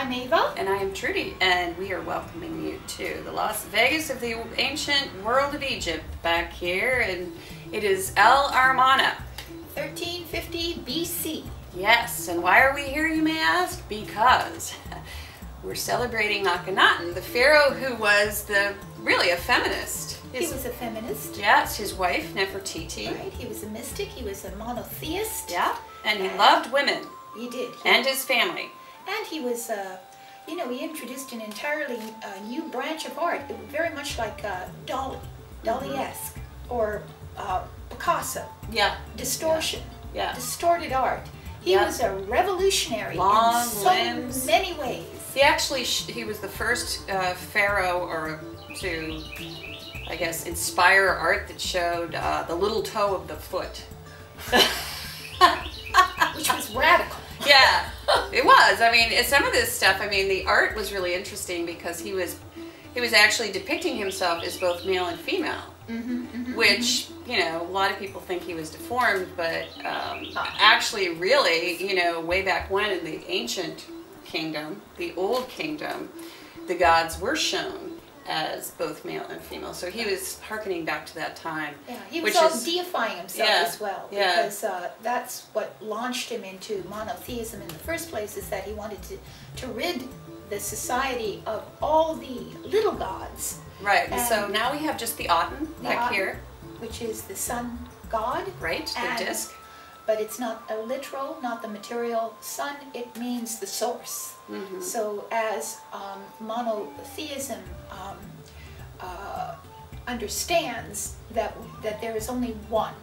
I'm Ava. And I am Trudy, and we are welcoming you to the Las Vegas of the ancient world of Egypt back here, and it is El Armana. 1350 BC. Yes, and why are we here, you may ask? Because we're celebrating Akhenaten, the pharaoh who was really a feminist. He was a feminist. Yes, his wife, Nefertiti. Right, he was a mystic, he was a monotheist. Yeah, and he loved women. He did. And his family. And he was, he introduced an entirely new branch of art, very much like Dali-esque, or Picasso. Yeah. Distortion. Yeah. Distorted art. He was a revolutionary Long in so limbs. many ways. He was the first pharaoh to, I guess, inspire art that showed the little toe of the foot. Which was radical. Yeah, it was. I mean, some of this stuff, the art was really interesting because he was actually depicting himself as both male and female, which, a lot of people think he was deformed, but actually really, way back when in the ancient kingdom, the old kingdom, the gods were shown as both male and female. So he was hearkening back to that time. Yeah, he was deifying himself as well, because that's what launched him into monotheism in the first place, is that he wanted to rid the society of all the little gods. Right, and so now we have just the Aten back here. Which is the sun god. Right, the disc. But it's not a literal, not the material sun, it means the source. So as monotheism understands that there is only one.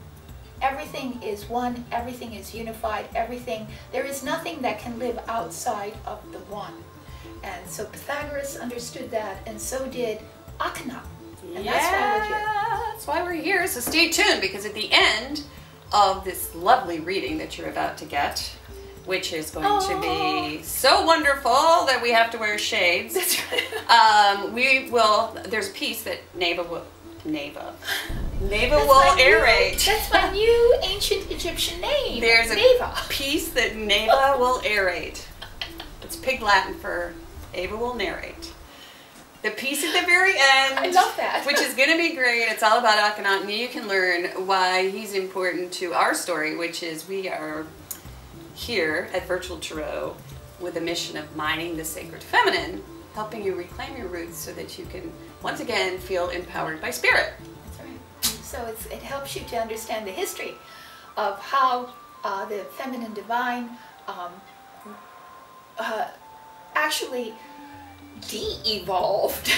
Everything is one, everything is unified, there is nothing that can live outside of the one. And so Pythagoras understood that, and so did Akhenaten. And that's why we're here. That's why we're here, so stay tuned, because at the end of this lovely reading that you're about to get, which is going to be so wonderful that we have to wear shades. That's right. There's a piece that Neva will narrate. That's my new ancient Egyptian name. There's a Neva. piece that Neva will narrate. It's Pig Latin for Ava will narrate. The piece at the very end. I love that. Which is going to be great. It's all about Akhenaten. You can learn why he's important to our story, which is we are here at Virtual Tarot with a mission of mining the sacred feminine, helping you reclaim your roots so that you can once again feel empowered by spirit. That's right. So it helps you to understand the history of how the feminine divine actually de-evolved.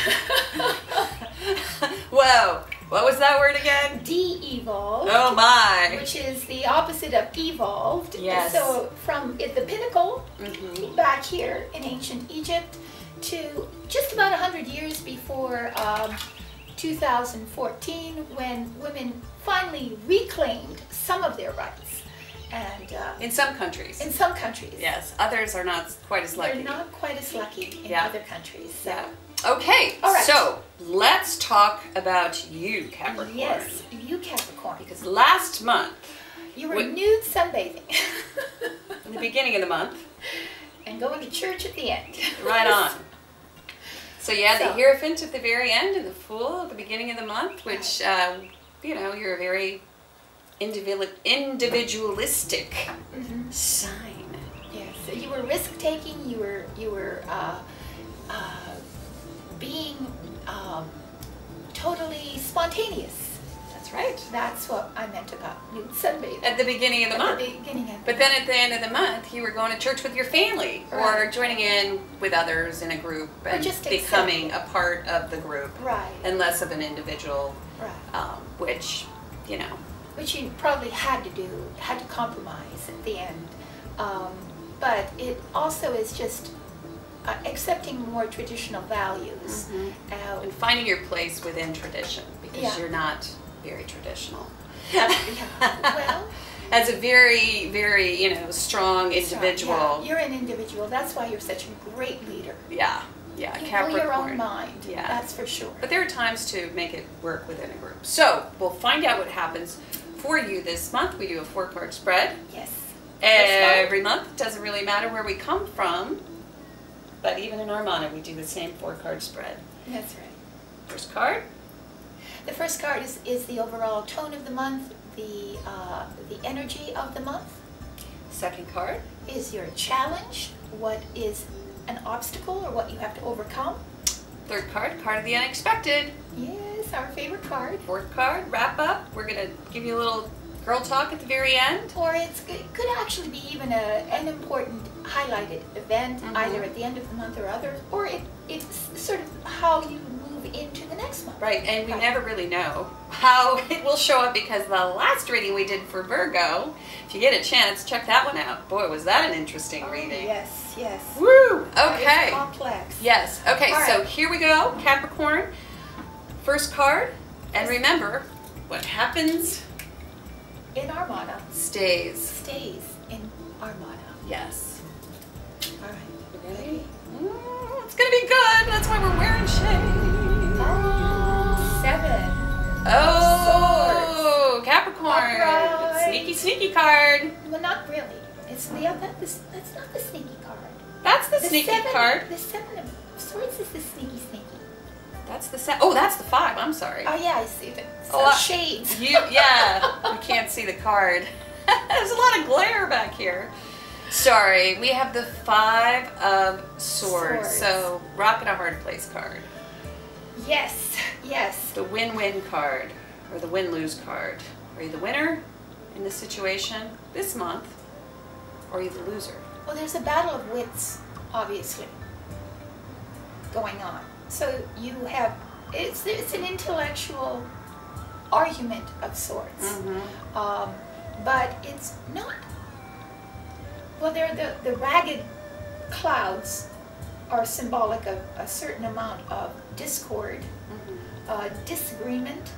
Whoa, what was that word again? De-evolved. Oh my. Which is the opposite of evolved. Yes. So from the pinnacle back here in ancient Egypt to just about 100 years before 2014, when women finally reclaimed some of their rights. And in some countries. In some countries. Yes, others are not quite as lucky. They're not quite as lucky in other countries. So. Yeah. Okay, so let's talk about you, Capricorn. Yes, you, Capricorn. Because last month you were nude sunbathing. in the beginning of the month. And going to church at the end. Right on. So you had the Hierophant at the very end and the Fool at the beginning of the month, which, you're a very individualistic sign. Yes, so you were risk-taking, you were being totally spontaneous. That's right. That's what I meant about nude sunbathing. At the beginning of the month. But then at the end of the month, you were going to church with your family, or joining in with others in a group, and just becoming a part of the group, and less of an individual, which you probably had to compromise at the end. But it also is just accepting more traditional values. And finding your place within tradition, because you're not very traditional. Well, as a very, very, strong individual. You're an individual. That's why you're such a great leader. Yeah, you Capricorn. know your own mind. Yeah, that's for sure. But there are times to make it work within a group. So we'll find out what happens for you this month. We do a 4-part spread. Yes. Every month. Doesn't really matter where we come from. but even in Armana, we do the same 4-card spread. That's right. First card. The first card is the overall tone of the month, the energy of the month. Second card is your challenge, what is an obstacle or what you have to overcome. Third card, card of the unexpected. Yes, our favorite card. Fourth card, wrap up. We're going to give you a little girl talk at the very end. Or it could actually be even an important highlighted event, either at the end of the month or other, or it's sort of how you move into the next month. Right, and we never really know how it will show up, because the last reading we did for Virgo, if you get a chance, check that one out. Boy, was that an interesting reading. Yes, yes. Woo! Okay. That is complex. Yes. Okay, so right. Here we go, Capricorn. First card, and remember, what happens in Armana stays in Armana. Yes. All right. Ready? It's gonna be good. That's why we're wearing shades. Oh, 7. Oh, Capricorn. Right. Sneaky card. Well, not really. It's that's not the sneaky card. That's the sneaky card. The 7 of Swords is the sneaky. That's the 7. Oh, that's the 5. I'm sorry. Oh yeah, I see that. So shades. Yeah, you can't see the card. There's a lot of glare back here. Sorry, we have the 5 of Swords. So, rock in a hard place card. Yes, yes. The win-win card, or the win-lose card. Are you the winner in this situation this month, or are you the loser? Well, there's a battle of wits, obviously, going on. So you have, it's an intellectual argument of sorts. But it's not, well, the ragged clouds are symbolic of a certain amount of discord, disagreement.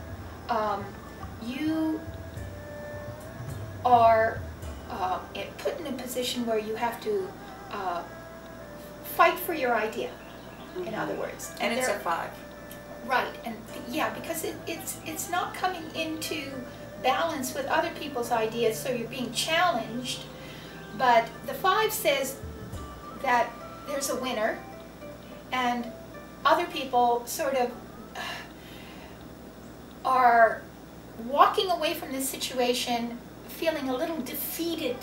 You are put in a position where you have to fight for your idea, in other words. And it's a 5. Right, and yeah, because it's not coming into balance with other people's ideas, so you're being challenged. But the 5 says that there's a winner, and other people sort of are walking away from this situation feeling a little defeated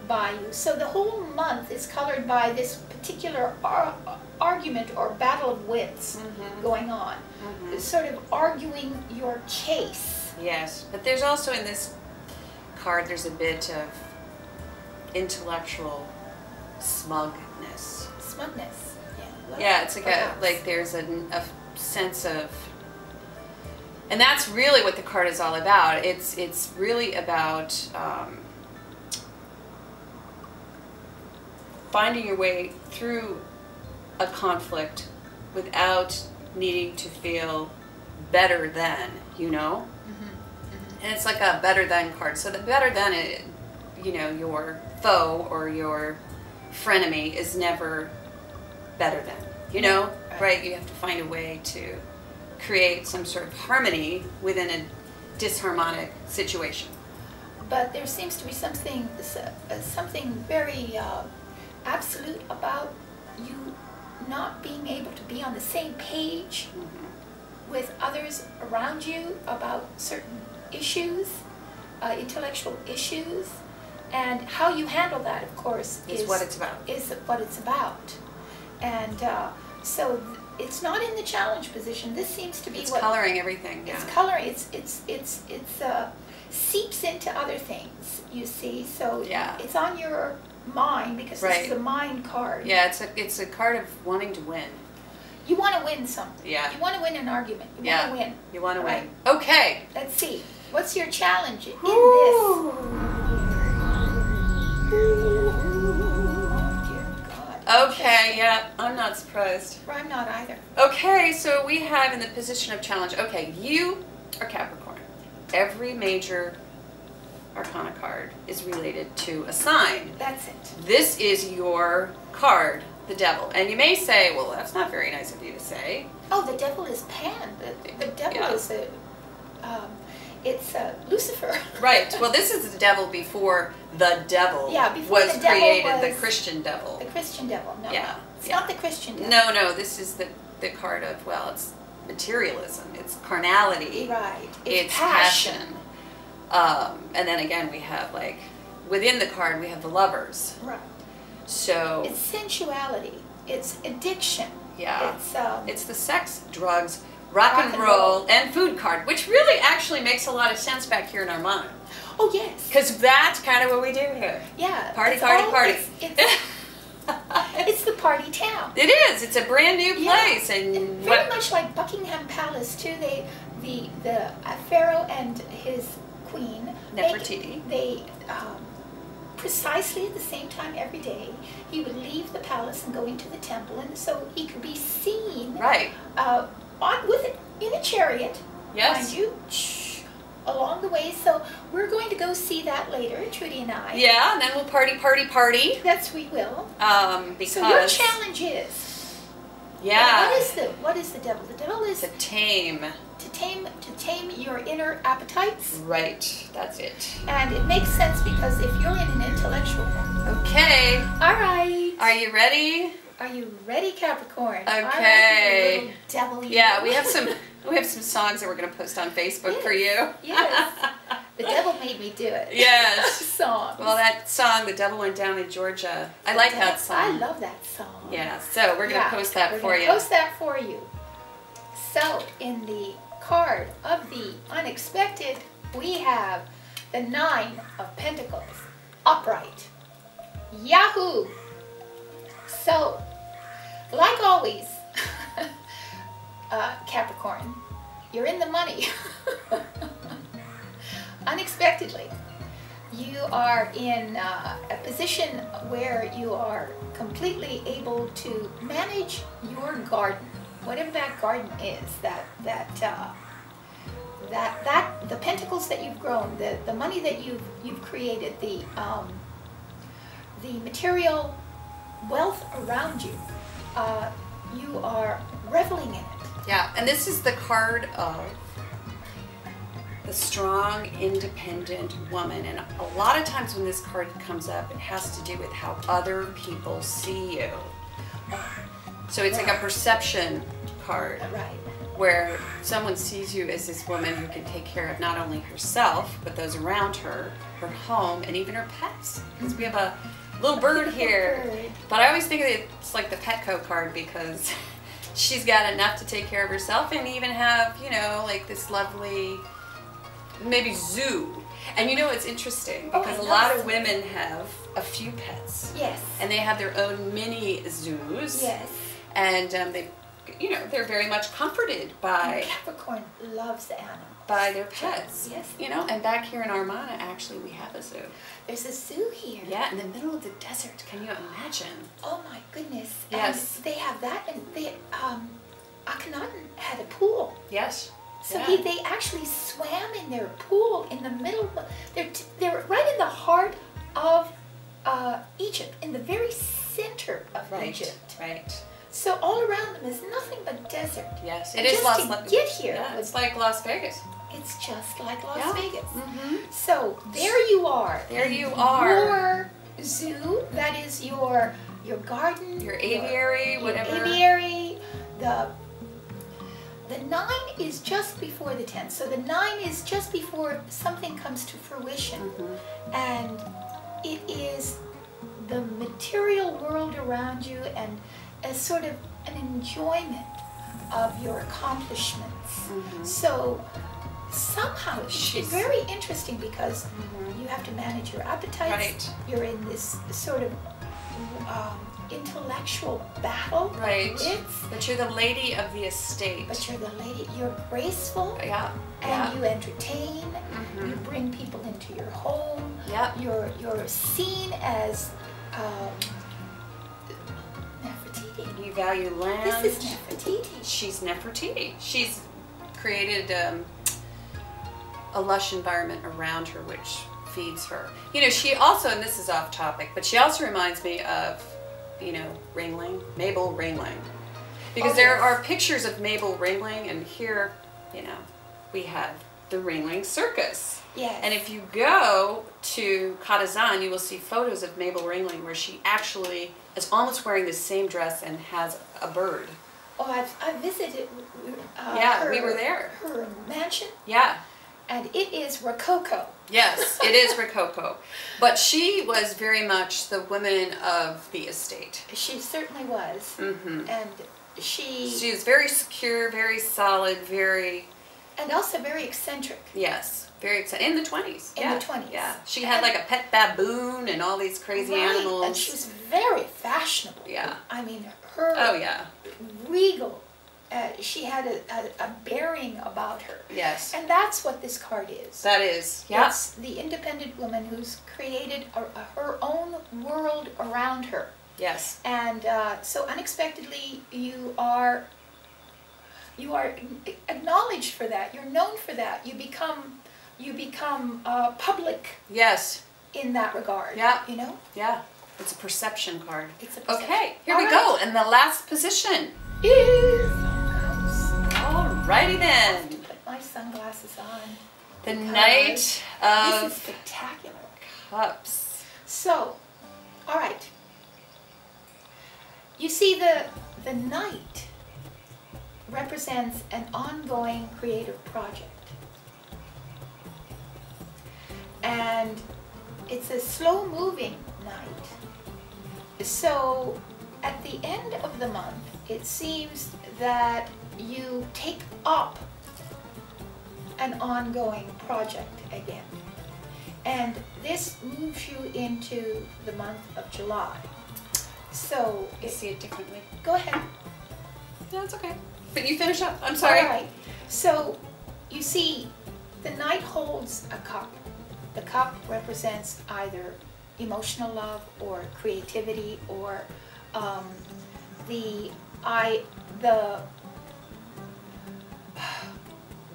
by you. So the whole month is colored by this particular argument or battle of wits going on. Sort of arguing your case. Yes, but there's also in this card, there's a bit of intellectual smugness. Smugness. Yeah. Well, yeah, it's like there's a sense of, and that's really what the card is all about. It's really about finding your way through a conflict without needing to feel better than, you know? And it's like a better than card. So the better than, you know, your foe or your frenemy is never better than, you know? Right? You have to find a way to create some sort of harmony within a disharmonic situation. But there seems to be something very absolute about you not being able to be on the same page with others around you about certain issues, intellectual issues, and how you handle that, of course, is what it's about. Is what it's about. And so it's not in the challenge position. This seems to be it's coloring everything. It's coloring. It's seeps into other things. You see, so it's on your mind because this is a mind card. Yeah, it's a card of wanting to win. You want to win something. Yeah. You want to win an argument. You want to win. You want to win. Okay. Let's see. What's your challenge in this? Okay, yeah, I'm not surprised. I'm not either. Okay, so we have in the position of challenge, okay, you are Capricorn. Every major arcana card is related to a sign. That's it. This is your card, the devil. And you may say, well, that's not very nice of you to say. Oh, the devil is Pan. The devil is It's Lucifer. Right. Well, this is the devil before the devil before was the devil created, the was Christian devil. The Christian devil, no. Yeah. It's not the Christian devil. No, this is the card of, well, it's materialism, it's carnality. Right. It's passion. And then again, we have, like, within the card, we have the lovers. Right. So it's sensuality. It's addiction. Yeah. It's the sex, drugs, rock and roll, and food card, which really actually makes a lot of sense back here in our mind. Oh, yes. Because that's kind of what we do here. Yeah. Party. It's the party town. It is. It's a brand new place, and very much like Buckingham Palace too. The Pharaoh and his queen. Nefertiti. They precisely at the same time every day he would leave the palace and go into the temple, and so he could be seen. Right. In a chariot. Yes. Mind you. Along the way, so we're going to go see that later, Trudy and I. Yeah, and then we'll party. That's we will. Because so your challenge is. Yeah. What is the devil? The devil is to tame. To tame your inner appetites. Right. That's it. And it makes sense because if you're in an intellectual. Okay. All right. Are you ready? Are you ready, Capricorn? Okay. All right, you little devil. Yeah, we have some. We have some songs that we're going to post on Facebook for you. Yes. The devil made me do it. Yes. Songs. Well, that song, The Devil Went Down in Georgia, I like that song. I love that song. Yeah, so we're going to post that for you. Post that for you. So, in the card of the unexpected, we have the 9 of Pentacles, upright. Yahoo! So, like always, Capricorn, you're in the money. Unexpectedly. You are in a position where you are completely able to manage your garden, whatever that garden is, the pentacles that you've grown, the money that you've created, the material wealth around you, you are reveling in it. Yeah, and this is the card of the strong, independent woman. And a lot of times when this card comes up, it has to do with how other people see you. So it's like a perception card. Right. Where someone sees you as this woman who can take care of not only herself, but those around her, her home, and even her pets. Because we have a little bird here. But I always think of it, it's like the Petco card because she's got enough to take care of herself and even have, you know, like this lovely, maybe zoo. And you know, it's interesting because a lot of women have a few pets. Yes. And they have their own mini zoos. Yes. And they, you know, they're very much comforted by... Capricorn loves animals. By their pets. Yes. You know, and back here in Armana, actually, we have a zoo. There's a zoo here. Yeah, in the middle of the desert. Can you imagine? Oh my goodness. Yes. And they have that, and they, Akhenaten had a pool. Yes. So they actually swam in their pool in the middle. They're right in the heart of Egypt, in the very center of Egypt. Right. So all around them is nothing but desert. Yes, it is. Just to get here, yeah, it's like Las Vegas. It's just like Las Vegas. Mm-hmm. So there you are. There you are. Your zoo. That is your garden. Your aviary, whatever. Your aviary. The 9 is just before the 10. So the 9 is just before something comes to fruition. Mm-hmm. And it is the material world around you and as sort of an enjoyment of your accomplishments. Mm-hmm. So somehow it's very interesting because you have to manage your appetites. Right. You're in this sort of intellectual battle. Right. But you're the lady of the estate. But you're the lady. You're graceful. Yeah. And you entertain. Mm-hmm. You bring people into your home. Yeah. You're seen as Nefertiti. You value land. This is Nefertiti. She's Nefertiti. She's created a lush environment around her which feeds her. You know, she also, and this is off topic, but she also reminds me of, you know, Ringling, Mabel Ringling. Because there are pictures of Mabel Ringling, and here, you know, we have the Ringling Circus. Yes. And if you go to Katazan, you will see photos of Mabel Ringling where she actually is almost wearing the same dress and has a bird. Oh, I visited. We were there. Her mansion. Yeah. And it is Rococo. Yes, it is Rococo. But she was very much the woman of the estate. She certainly was. Mm-hmm. And she was very secure, very solid, very... And also very eccentric. Yes, very eccentric. In the 20s. In the 20s. Yeah. She had like a pet baboon and all these crazy animals. And she was very fashionable. Yeah. I mean, her... Oh, yeah. Regal. She had a bearing about her. Yes. And that's what this card is. That is, yeah. It's the independent woman who's created her own world around her. Yes. And so unexpectedly you are acknowledged for that. You're known for that. You become public. Yes. In that regard. Yeah. You know? Yeah. It's a perception card. It's a perception. Okay, here we go. And the last position is... Alrighty then. I have to put my sunglasses on. The Knight of... This is spectacular. Cups. So, alright. You see, the Knight represents an ongoing creative project. And it's a slow-moving night. So, at the end of the month, it seems that you take up an ongoing project again. And this moves you into the month of July. So, I see it differently. Go ahead. No, it's okay. But you finish up. I'm sorry. All right. So, you see, the Knight holds a cup. The cup represents either emotional love or creativity or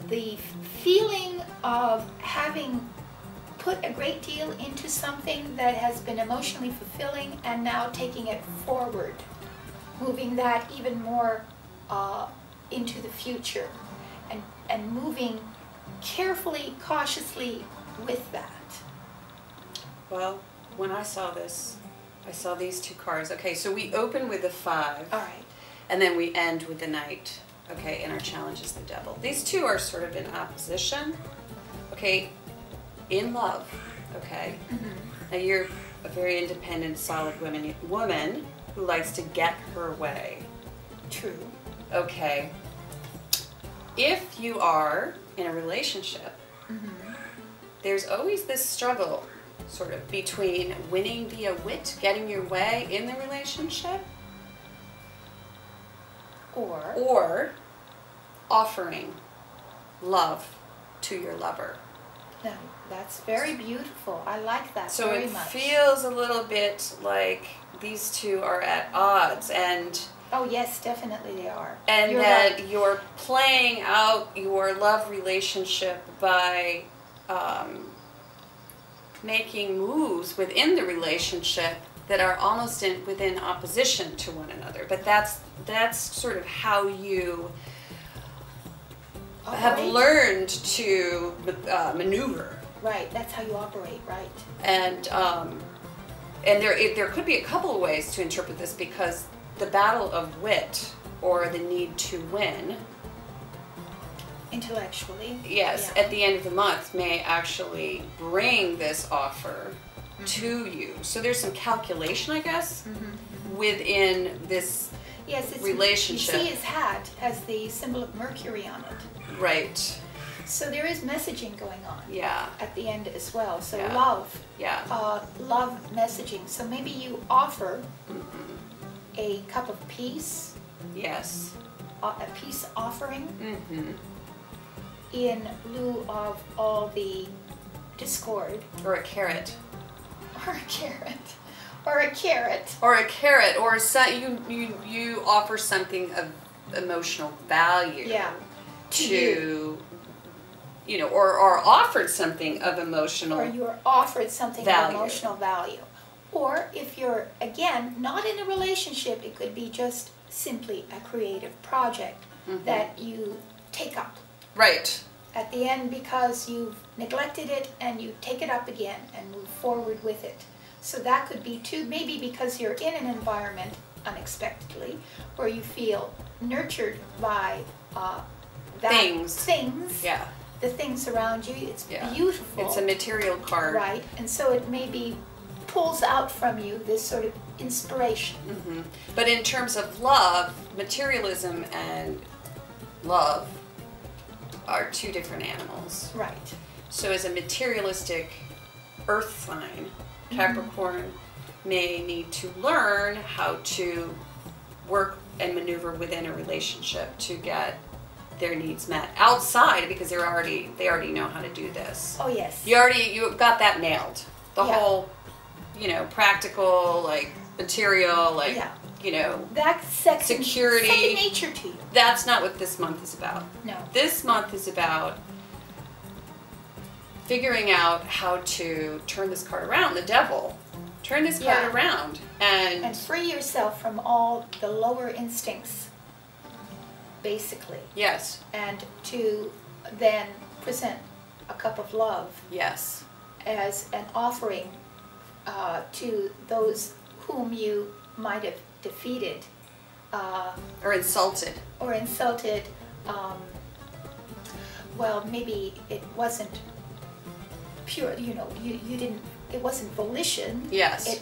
the feeling of having put a great deal into something that has been emotionally fulfilling and now taking it forward, moving that even more into the future and moving carefully, cautiously with that. Well, when I saw this, I saw these two cards. Okay, so we open with the 5. All right. And then we end with the Knight. Okay, and our challenge is the Devil. These two are sort of in opposition. Okay, in love. Okay. Mm-hmm. Now you're a very independent, solid woman who likes to get her way. True. Okay. If you are in a relationship, mm-hmm. there's always this struggle sort of between winning via wit, getting your way in the relationship, or offering love to your lover. No, that's very beautiful. I like that so very it much. Feels a little bit like these two are at odds, and oh yes, definitely they are. And you're playing out your love relationship by making moves within the relationship that are almost within opposition to one another. But that's sort of how you have learned to maneuver. Right, that's how you operate, right. And there could be a couple of ways to interpret this, because the battle of wit, or the need to win, intellectually, yes, yeah. At the end of the month may actually bring this offer mm-hmm. to you. So there's some calculation, I guess, mm-hmm. within this relationship. You see his hat has the symbol of Mercury on it. Right. So there is messaging going on. Yeah. At the end as well. So yeah. love. Yeah. Love messaging. So maybe you offer mm-hmm. a cup of peace. Yes. A peace offering. Mm-hmm. In lieu of all the discord. Or a carrot. Or a carrot. Or a carrot. Or a carrot. Or you offer something of emotional value. Yeah. To you know, or offered something of emotional value. Or you're offered something value. of emotional value. Or if you're, again, not in a relationship, it could be just simply a creative project mm-hmm. that you take up. Right. at the end because you've neglected it, and you take it up again and move forward with it. So that could be too, maybe because you're in an environment unexpectedly where you feel nurtured by things. Yeah. The things around you. It's beautiful. It's a material card. Right. And so it maybe pulls out from you this sort of inspiration. Mm-hmm. But in terms of love, materialism and love are two different animals. Right. So as a materialistic earth sign, Capricorn may need to learn how to work and maneuver within a relationship to get their needs met outside, because they already know how to do this. Oh yes. You got that nailed. The whole, practical, like material, like that's second security, nature to you. That's not what this month is about. No. This month is about figuring out how to turn this card around, the devil. Turn this card around and free yourself from all the lower instincts, basically. Yes. And to then present a cup of love. Yes. As an offering to those whom you might have defeated. Or insulted. Well, maybe it wasn't pure, you didn't, it wasn't volition. Yes.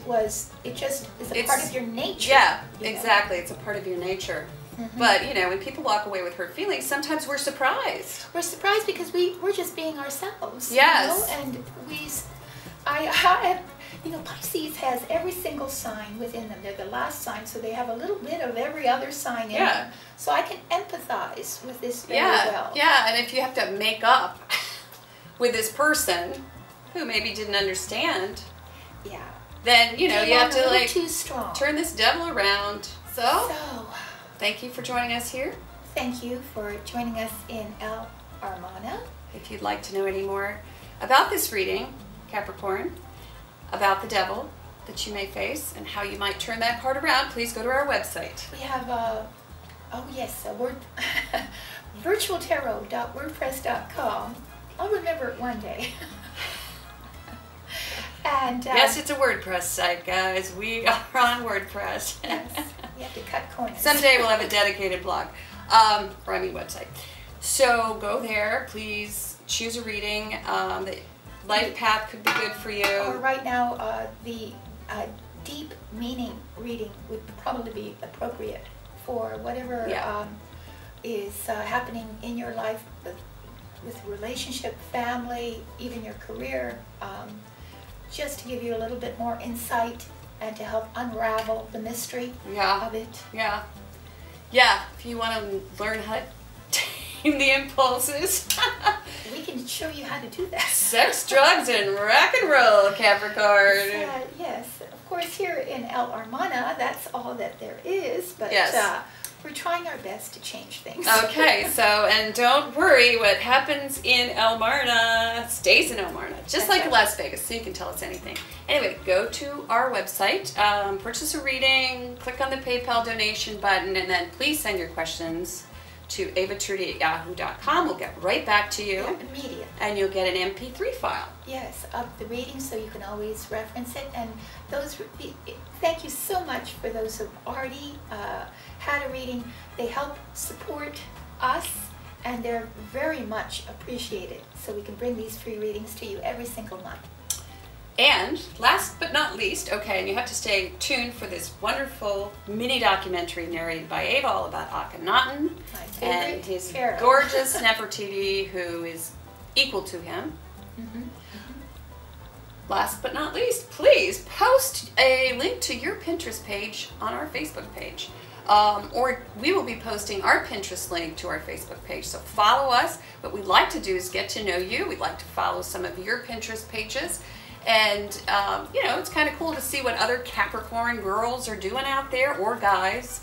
It just is a part of your nature. Yeah, exactly. It's a part of your nature. Mm-hmm. But, when people walk away with hurt feelings, sometimes we're surprised. We're surprised because we're just being ourselves. Yes. And Pisces has every single sign within them. They're the last sign, so they have a little bit of every other sign in them. So I can empathize with this very well. Yeah, and if you have to make up with this person who maybe didn't understand, then, you have to, too strong. Turn this devil around. So, thank you for joining us here. Thank you for joining us in El Armana. If you'd like to know any more about this reading, Capricorn, about the devil that you may face and how you might turn that card around, please go to our website. We have virtualtarot.wordpress.com. I'll remember it one day. And yes, it's a WordPress site, guys. We are on WordPress. Yes, you have to cut corners. Someday we'll have a dedicated blog, website. So go there, please choose a reading. The life path could be good for you. Or right now, the deep meaning reading would probably be appropriate for whatever is happening in your life with relationship, family, even your career. Just to give you a little bit more insight and to help unravel the mystery of it. Yeah. If you want to learn how to tame the impulses, we can show you how to do that. Sex, drugs, and rock and roll, Capricorn. Yes, of course, here in El Armana, that's all that there is. But we're trying our best to change things. Okay, and don't worry, what happens in El Marna stays in El Marna, just like Las Vegas, so you can tell us anything. Anyway, go to our website, purchase a reading, click on the PayPal donation button, and then please send your questions to avatrudy@yahoo.com. We'll get right back to you. Immediately. And you'll get an MP3 file. Yes, of the reading, so you can always reference it. And thank you so much for those who've already had a reading. They help support us, and they're very much appreciated. So we can bring these free readings to you every single month. And last but not least, and you have to stay tuned for this wonderful mini documentary narrated by Ava all about Akhenaten and his gorgeous Nefertiti who is equal to him. Mm-hmm. Last but not least, please post a link to your Pinterest page on our Facebook page. Or we will be posting our Pinterest link to our Facebook page. So follow us. What we'd like to do is get to know you. We'd like to follow some of your Pinterest pages. And, it's kind of cool to see what other Capricorn girls are doing out there, or guys.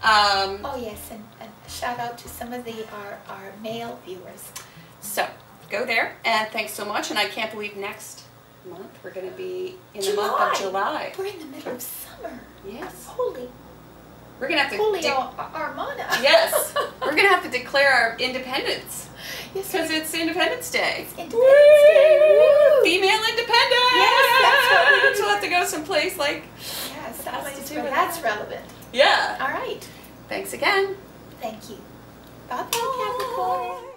Oh, yes, and shout out to some of our male viewers. So, go there, and thanks so much. And I can't believe next month we're going to be in the month of July. We're in the middle of summer. Yes. We're going to have to... Holy Armana. Yes. We're going to have to declare our independence. Yes, Because it's Independence Day. Independence Day. Woo! Female independence! Yes, that's what we So we'll have to go someplace like... Yes, has someplace to do where with that's that. relevant. Yeah. All right. Thanks again. Thank you. Bye-bye, Capricorn.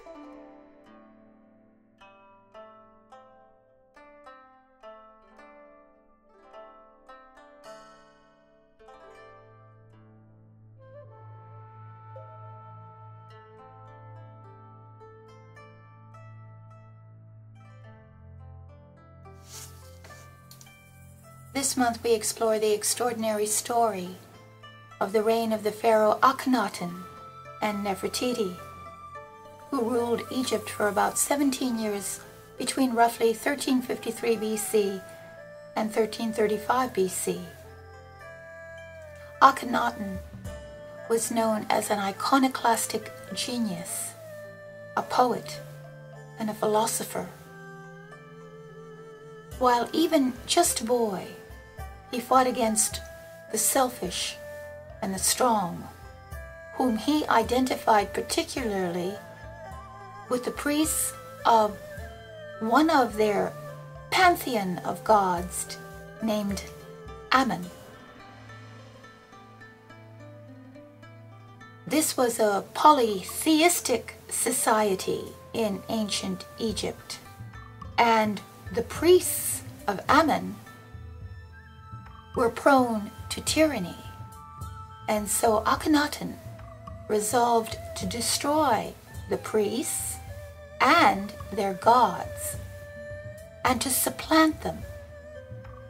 This month we explore the extraordinary story of the reign of the pharaoh Akhenaten and Nefertiti, who ruled Egypt for about 17 years between roughly 1353 BC and 1335 BC. Akhenaten was known as an iconoclastic genius, a poet, and a philosopher. While even just a boy, he fought against the selfish and the strong, whom he identified particularly with the priests of one of their pantheon of gods named Ammon. This was a polytheistic society in ancient Egypt, and the priests of Ammon were prone to tyranny, and so Akhenaten resolved to destroy the priests and their gods, and to supplant them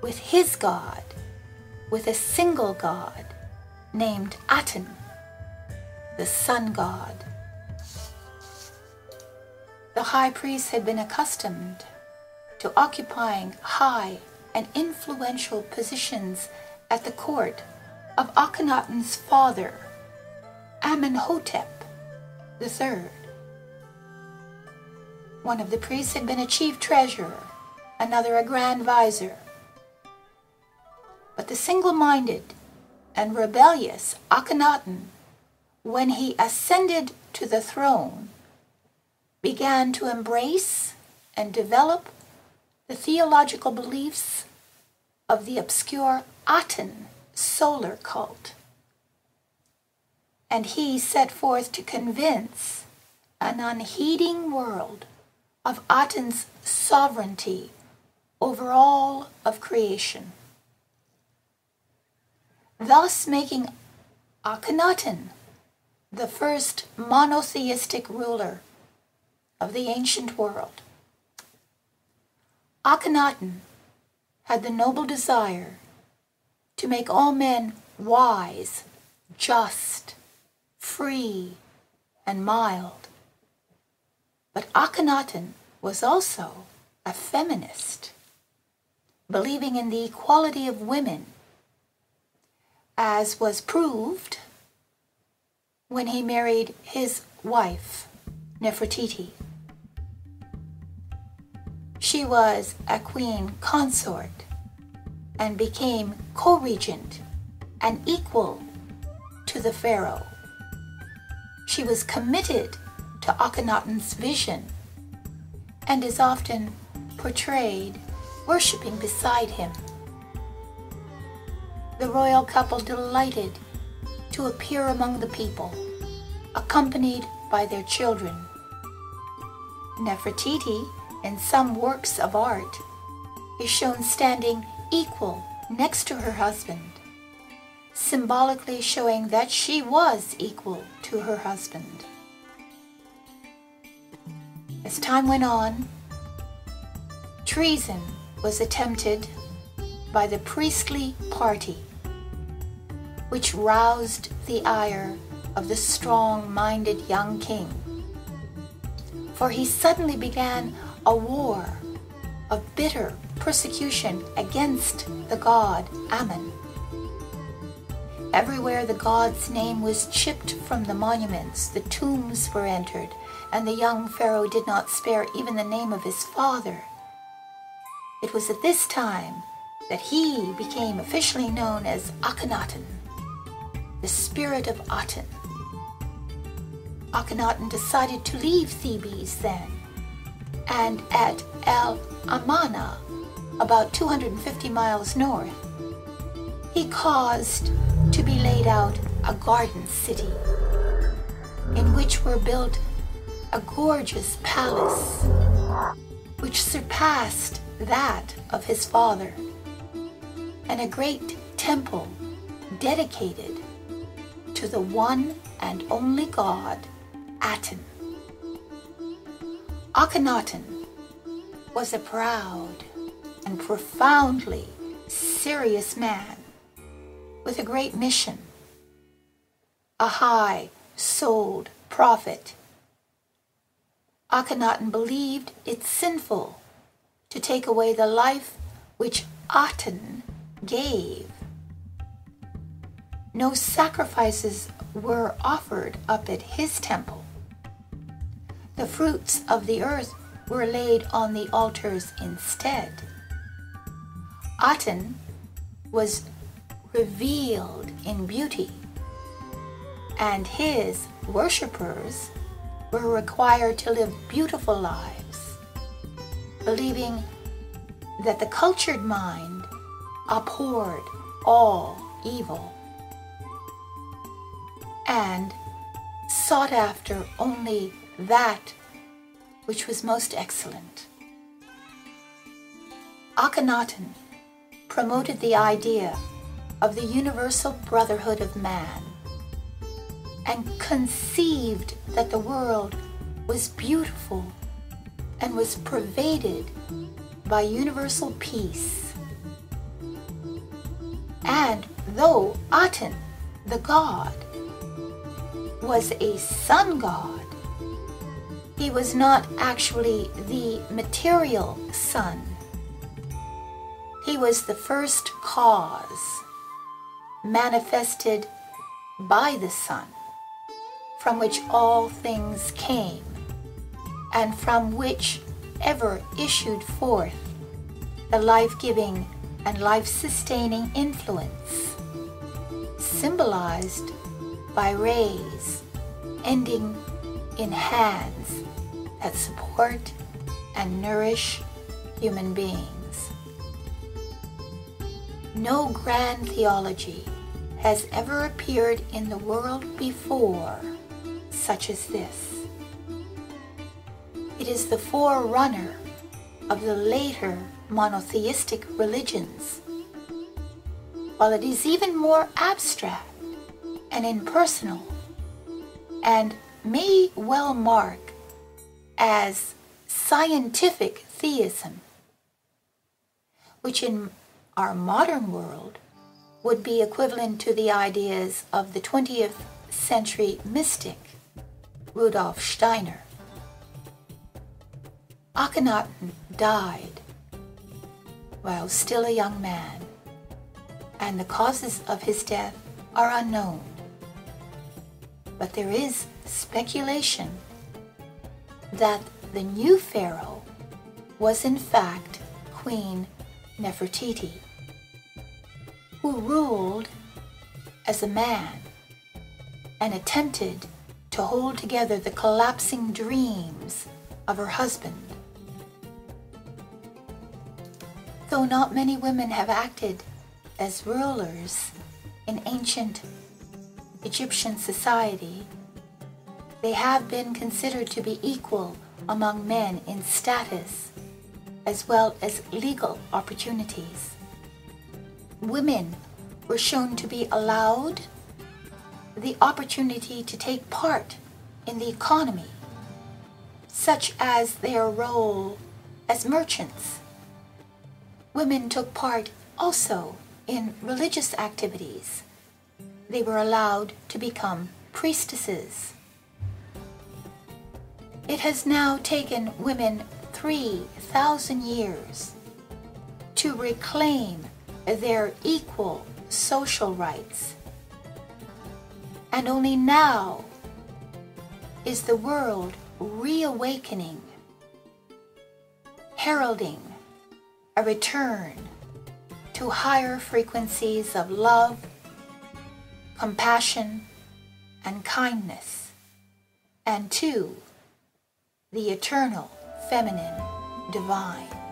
with his god, with a single god named Aten, the sun god. The high priest had been accustomed to occupying high and influential positions at the court of Akhenaten's father, Amenhotep III. One of the priests had been a chief treasurer, another a grand vizier. But the single-minded and rebellious Akhenaten, when he ascended to the throne, began to embrace and develop the theological beliefs of the obscure Aten solar cult. And he set forth to convince an unheeding world of Aten's sovereignty over all of creation, thus making Akhenaten the first monotheistic ruler of the ancient world. Akhenaten had the noble desire to make all men wise, just, free, and mild. But Akhenaten was also a feminist, believing in the equality of women, as was proved when he married his wife, Nefertiti. She was a queen consort and became co-regent and equal to the pharaoh. She was committed to Akhenaten's vision and is often portrayed worshiping beside him. The royal couple delighted to appear among the people, accompanied by their children. Nefertiti, in some works of art, is shown standing equal next to her husband, symbolically showing that she was equal to her husband. As time went on, treason was attempted by the priestly party, which roused the ire of the strong-minded young king, for he suddenly began a war of bitter persecution against the god Ammon. Everywhere the god's name was chipped from the monuments, the tombs were entered, and the young pharaoh did not spare even the name of his father. It was at this time that he became officially known as Akhenaten, the spirit of Aten. Akhenaten decided to leave Thebes then, and at El Amana, about 250 miles north, he caused to be laid out a garden city in which were built a gorgeous palace which surpassed that of his father, and a great temple dedicated to the one and only god, Aten. Akhenaten was a proud and profoundly serious man with a great mission, a high-souled prophet. Akhenaten believed it sinful to take away the life which Aten gave. No sacrifices were offered up at his temple. The fruits of the earth were laid on the altars instead. Aten was revealed in beauty, and his worshippers were required to live beautiful lives, believing that the cultured mind abhorred all evil and sought after only that which was most excellent. Akhenaten promoted the idea of the universal brotherhood of man and conceived that the world was beautiful and was pervaded by universal peace. And though Aten, the god, was a sun god, he was not actually the material sun. He was the first cause manifested by the sun, from which all things came, and from which ever issued forth the life-giving and life-sustaining influence, symbolized by rays ending in hands that support and nourish human beings. No grand theology has ever appeared in the world before such as this. It is the forerunner of the later monotheistic religions, while it is even more abstract and impersonal, and may well mark as scientific theism, which in our modern world would be equivalent to the ideas of the 20th century mystic Rudolf Steiner. Akhenaten died while still a young man, and the causes of his death are unknown. But there is speculation that the new pharaoh was in fact Queen Nefertiti, who ruled as a man and attempted to hold together the collapsing dreams of her husband. Though not many women have acted as rulers in ancient Egyptian society, they have been considered to be equal among men in status as well as legal opportunities. Women were shown to be allowed the opportunity to take part in the economy, such as their role as merchants. Women took part also in religious activities. They were allowed to become priestesses. It has now taken women 3,000 years to reclaim their equal social rights. And only now is the world reawakening, heralding a return to higher frequencies of love, compassion, and kindness. and 2, the eternal, feminine, divine.